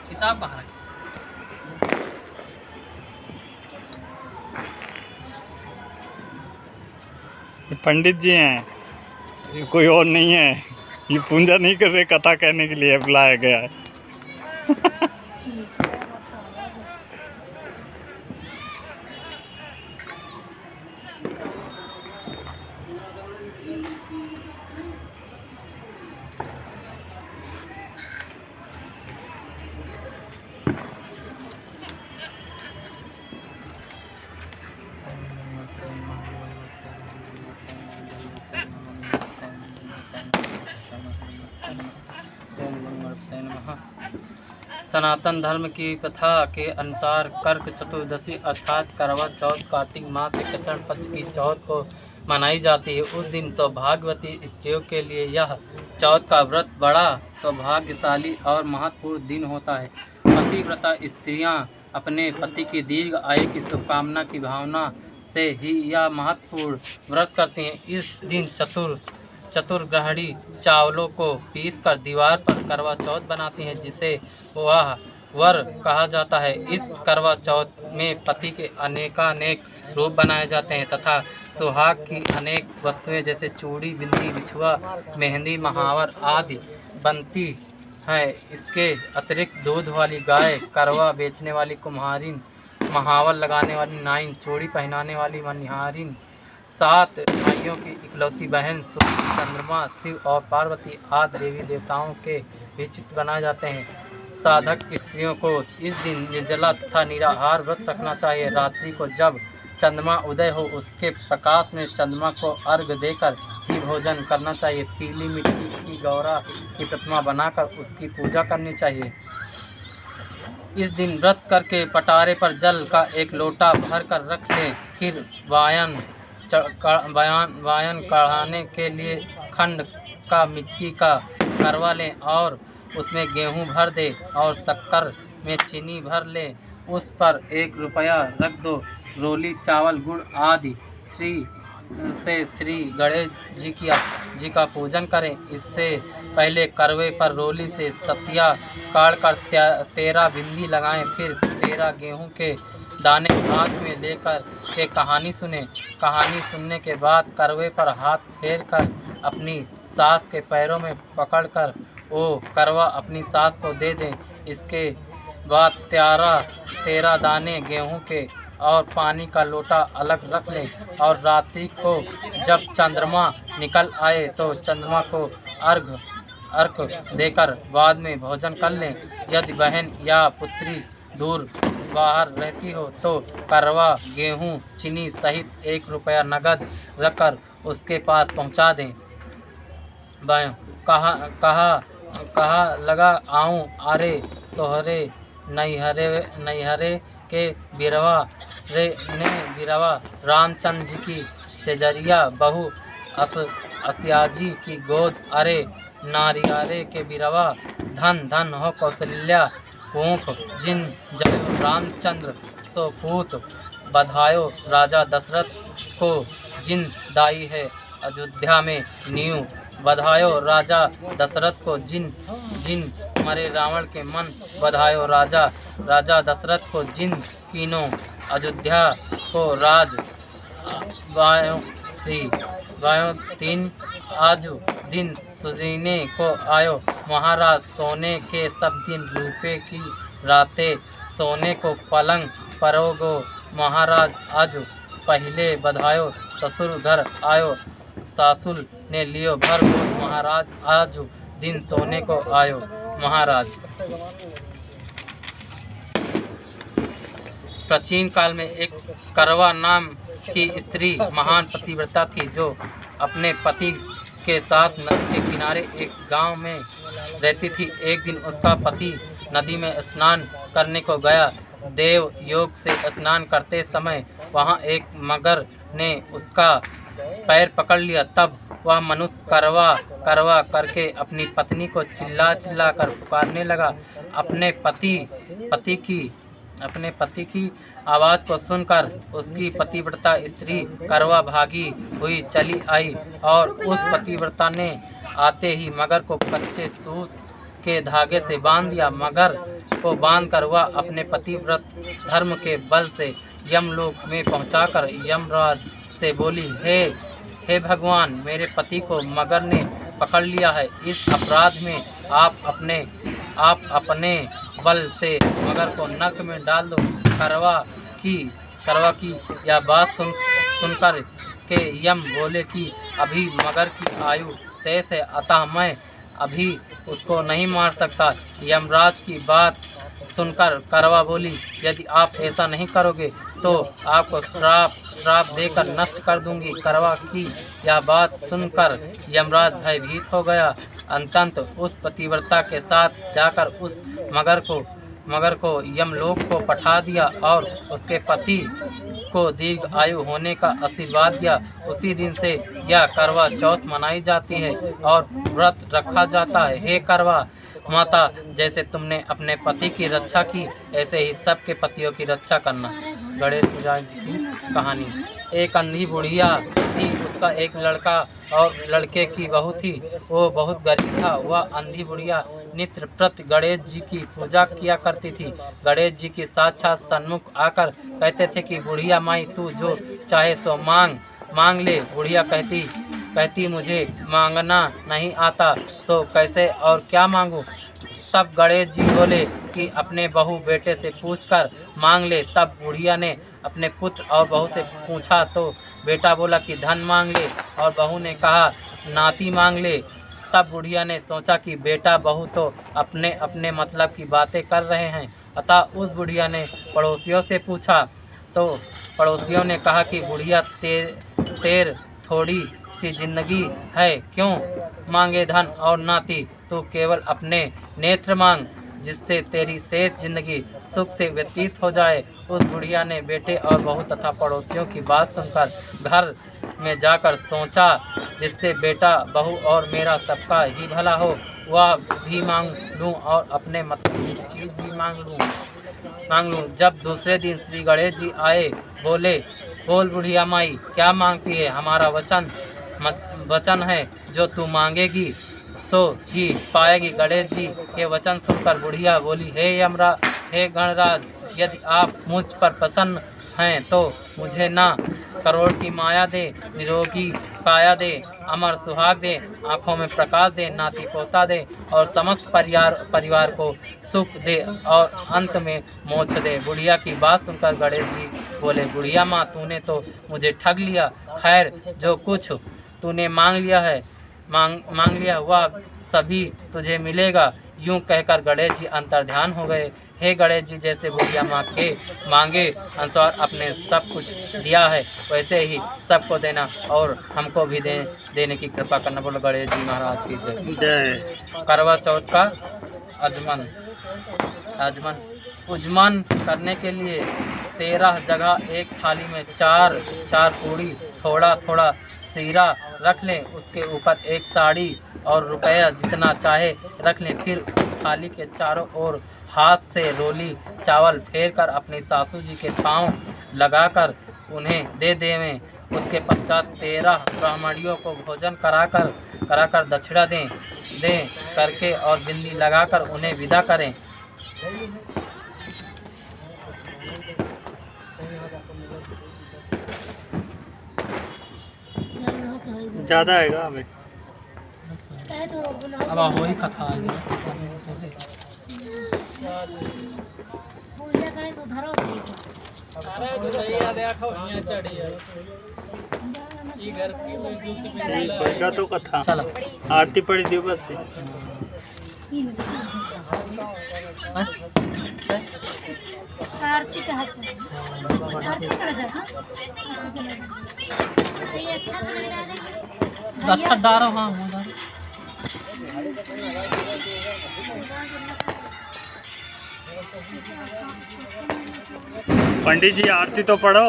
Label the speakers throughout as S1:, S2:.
S1: किताब कहाँ रखी?
S2: ये पंडित जी हैं, ये कोई और नहीं है। ये पूजा नहीं कर रहे, कथा कहने के लिए बुलाया गया है।
S1: सनातन धर्म की प्रथा के अनुसार कर्क चतुर्दशी अर्थात करवा चौथ कार्तिक मास के कृष्ण पक्ष की चौथ को मनाई जाती है। उस दिन सौभाग्यवती स्त्रियों के लिए यह चौथ का व्रत बड़ा सौभाग्यशाली और महत्वपूर्ण दिन होता है। पतिव्रता स्त्रियां अपने पति की दीर्घ आयु की शुभकामना की भावना से ही यह महत्वपूर्ण व्रत करती हैं। इस दिन चतुर्ग्रहणी चावलों को पीसकर दीवार पर करवा चौथ बनाती हैं, जिसे वह वर कहा जाता है। इस करवा चौथ में पति के अनेकानेक रूप बनाए जाते हैं तथा सुहाग की अनेक वस्तुएं जैसे चूड़ी, बिंदी, बिछुआ, मेहंदी, महावर आदि बनती है। इसके अतिरिक्त दूध वाली गाय, करवा बेचने वाली कुम्हारिन, महावर लगाने वाली नाइन, चूड़ी पहनाने वाली मनिहारिन, 7 भाइयों की इकलौती बहन, सूर्य, चंद्रमा, शिव और पार्वती आदि देवी देवताओं के भी चित्र बनाए जाते हैं। साधक स्त्रियों को इस दिन निर्जला तथा निराहार व्रत रखना चाहिए। रात्रि को जब चंद्रमा उदय हो उसके प्रकाश में चंद्रमा को अर्घ्य देकर ही भोजन करना चाहिए। पीली मिट्टी की गौरा की प्रतिमा बनाकर उसकी पूजा करनी चाहिए। इस दिन व्रत करके पटारे पर जल का एक लोटा भर कर रख लें। फिर वायन काढ़ाने के लिए खंड का मिट्टी का करवा लें और उसमें गेहूं भर दे और शक्कर में चीनी भर ले। उस पर 1 रुपया रख दो। रोली, चावल, गुड़ आदि श्री गणेश जी का पूजन करें। इससे पहले करवे पर रोली से सतिया काट कर 13 बिंदी लगाएं। फिर 13 गेहूं के दाने हाथ में लेकर के कहानी सुने। कहानी सुनने के बाद करवे पर हाथ फेर कर अपनी सास के पैरों में पकड़कर वो करवा अपनी सास को दे दें। इसके बाद 13 दाने गेहूं के और पानी का लोटा अलग रख लें और रात्रि को जब चंद्रमा निकल आए तो चंद्रमा को अर्घ देकर बाद में भोजन कर लें। यदि बहन या पुत्री दूर बाहर रहती हो तो करवा, गेहूं, चीनी सहित 1 रुपया नगद रखकर उसके पास पहुंचा दें। कहा लगा आऊँ अरे तोहरे नैहरे के बिरवा रामचंद्र जी की सेजरिया बहू अस्याजी की गोद अरे नारियारे के बिरवा धन धन हो कौशल्या पूंख जिन जब रामचंद्र सो पूत बधायो राजा दशरथ को जिन दाई है अयोध्या में नींव बधायो राजा दशरथ को जिन मरे रावण के मन बधायो राजा दशरथ को जिन कीनो अयोध्या को राज वायो 3 आज दिन सुजीने को आयो महाराज सोने के सब दिन रूपे की राते सोने को पलंग परोगो महाराज आज पहले बधायो ससुर घर आयो सासुल ने लियो भर गोद महाराज आज दिन सोने को आयो महाराज। प्राचीन काल में एक करवा नाम की स्त्री महान पतिव्रता थी जो अपने पति के साथ नदी के किनारे एक गांव में रहती थी। एक दिन उसका पति नदी में स्नान करने को गया। देव योग से स्नान करते समय वहां एक मगर ने उसका पैर पकड़ लिया। तब वह मनुष्य करवा करवा करके अपनी पत्नी को चिल्ला कर पुकारने लगा। अपने पति की आवाज़ को सुनकर उसकी पतिव्रता स्त्री करवा भागी हुई चली आई और उस पतिव्रता ने आते ही मगर को कच्चे सूत के धागे से बांध दिया। मगर को बांधकर वह अपने पतिव्रत धर्म के बल से यमलोक में पहुंचाकर यमराज से बोली, हे भगवान, मेरे पति को मगर ने पकड़ लिया है। इस अपराध में आप अपने बल से मगर को नरक में डाल दो। करवा की यह बात सुनकर के यम बोले कि अभी मगर की आयु शेष है, अतः मैं अभी उसको नहीं मार सकता। यमराज की बात सुनकर करवा बोली, यदि आप ऐसा नहीं करोगे तो आपको श्राप देकर नष्ट कर दूंगी। करवा की यह बात सुनकर यमराज भयभीत हो गया। अंतत उस पतिव्रता के साथ जाकर उस मगर को यमलोक को पठा दिया और उसके पति को दीर्घ आयु होने का आशीर्वाद दिया। उसी दिन से यह करवा चौथ मनाई जाती है और व्रत रखा जाता है। हे करवा माता, जैसे तुमने अपने पति की रक्षा की, ऐसे ही सबके पतियों की रक्षा करना। गणेश पूजा की कहानी। एक अंधी बुढ़िया थी, उसका एक लड़का और लड़के की बहू थी। वो बहुत गरीब था। वह अंधी बुढ़िया नित्य प्रति गणेश जी की पूजा किया करती थी। गणेश जी की साक्षात सन्मुख आकर कहते थे कि बुढ़िया माई, तू जो चाहे सो मांग ले। बुढ़िया कहती मुझे मांगना नहीं आता, सो कैसे और क्या मांगू। तब गणेश जी बोले कि अपने बहू बेटे से पूछकर मांग ले। तब बुढ़िया ने अपने पुत्र और बहू से पूछा तो बेटा बोला कि धन मांग ले और बहू ने कहा नाती मांग ले। तब बुढ़िया ने सोचा कि बेटा बहू तो अपने अपने मतलब की बातें कर रहे हैं, अतः उस बुढ़िया ने पड़ोसियों से पूछा तो पड़ोसियों ने कहा कि बुढ़िया तेर थोड़ी सी जिंदगी है, क्यों मांगे धन और नाती, तो केवल अपने नेत्र मांग, जिससे तेरी शेष जिंदगी सुख से व्यतीत हो जाए। उस बुढ़िया ने बेटे और बहू तथा पड़ोसियों की बात सुनकर घर में जाकर सोचा, जिससे बेटा बहू और मेरा सबका ही भला हो, वह भी मांग लूँ और अपने मतलब की चीज़ भी मांग लूँ। जब दूसरे दिन श्री गणेश जी आए, बोल बुढ़िया माई, क्या मांगती है? हमारा वचन है, जो तू मांगेगी सो ही पाएगी। गणेश जी के वचन सुनकर बुढ़िया बोली, हे गणराज, यदि आप मुझ पर प्रसन्न हैं तो मुझे ना करोड़ की माया दे, निरोगी काया दे, अमर सुहाग दे, आँखों में प्रकाश दे, नाती पोता दे और समस्त परिवार को सुख दे और अंत में मोक्ष दे। बुढ़िया की बात सुनकर गणेश जी बोले, बुढ़िया माँ, तूने तो मुझे ठग लिया। खैर, जो कुछ तूने मांग लिया वह सभी तुझे मिलेगा। यूं कहकर गणेश जी अंतर्ध्यान हो गए। हे गणेश जी, जैसे बुढ़िया माँ के मांगे अनुसार अपने सब कुछ दिया है, वैसे ही सबको देना और हमको भी देने की कृपा करना। बोलो गणेश जी महाराज की जय। करवा चौथ का उजमन करने के लिए 13 जगह एक थाली में चार पूड़ी, थोड़ा सीरा रख लें। उसके ऊपर एक साड़ी और रुपया जितना चाहे रख लें। फिर थाली के चारों ओर हाथ से रोली चावल फेर कर अपनी सासू जी के पांव लगाकर उन्हें दे देवें। उसके पश्चात 13 ब्राह्मणियों को भोजन कराकर दक्षिणा दें करके और बिंदी लगाकर उन्हें विदा करें।
S2: ज़्यादा आएगा अभी।
S1: अब वही कथा
S2: बढ़िया तो कथा।
S1: चलो
S2: आरती पड़ी थी बस।
S3: आरती का
S1: अच्छा डारो। हाँ
S2: पंडित जी आरती तो पढ़ो।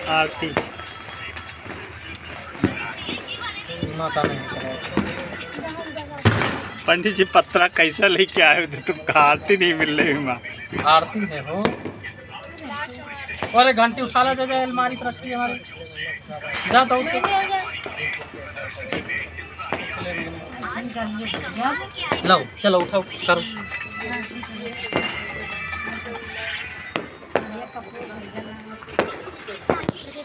S2: आरती पंडित जी पत्रा कैसा लेके आए थे? तुमको आरती नहीं मिल रही माँ।
S1: आरती है हो। अरे घंटी उठा ला, अलमारी पर रखी है हमारी। जा तो लो चलो उठाओ करो।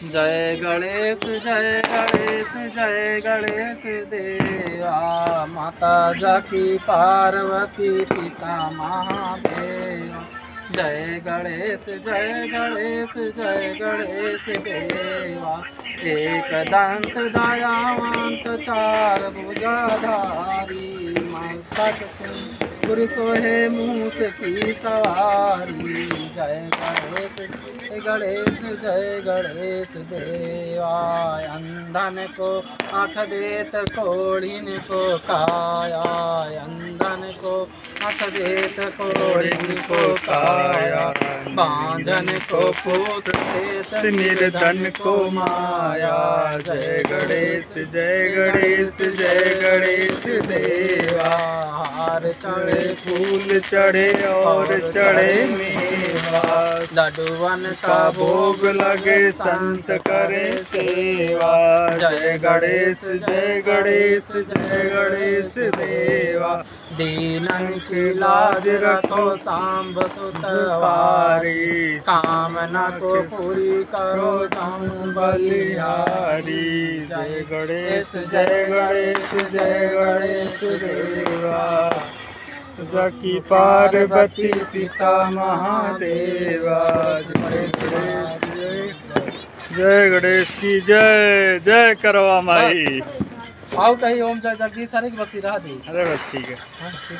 S1: जय गणेश जय गणेश जय गणेश देवा, माता जाकी पार्वती पिता महादेव। जय गणेश जय गणेश जय गणेश देवा, एक दंत दयावंत चार भुजाधारी, मस्तक सिंह सोहे मूस की सवारी। जय गणेश जय गणेश जय गणेश देवा, अंधन को आँख देत कोढ़िन को काया, अंधन को आँख देत कोढ़िन को काया, बांझन को पुत्र देत निर्धन को माया। जय गणेश जय गणेश जय गणेश देवा, हार चढ़े
S2: फूल चढ़े और चढ़े मेवा,
S1: लड्डूवन
S2: का भोग लगे संत करे सेवा। जय गणेश जय गणेश जय गणेश देवा,
S1: दीनन की लाज रखो सांब सुतवारी, कामना को पूरी करो तुम बलिहारी।
S2: जय गणेश जय गणेश जय गणेश देवा, जाकी पार्वती पिता महादेवा। जय गणेश जय गणेश की जय जय करवा माई।
S1: आओ कहीं ओम जय जगदीश हरे की बसी रहा दी।
S2: अरे बस ठीक है।
S1: हाँ, ठीक।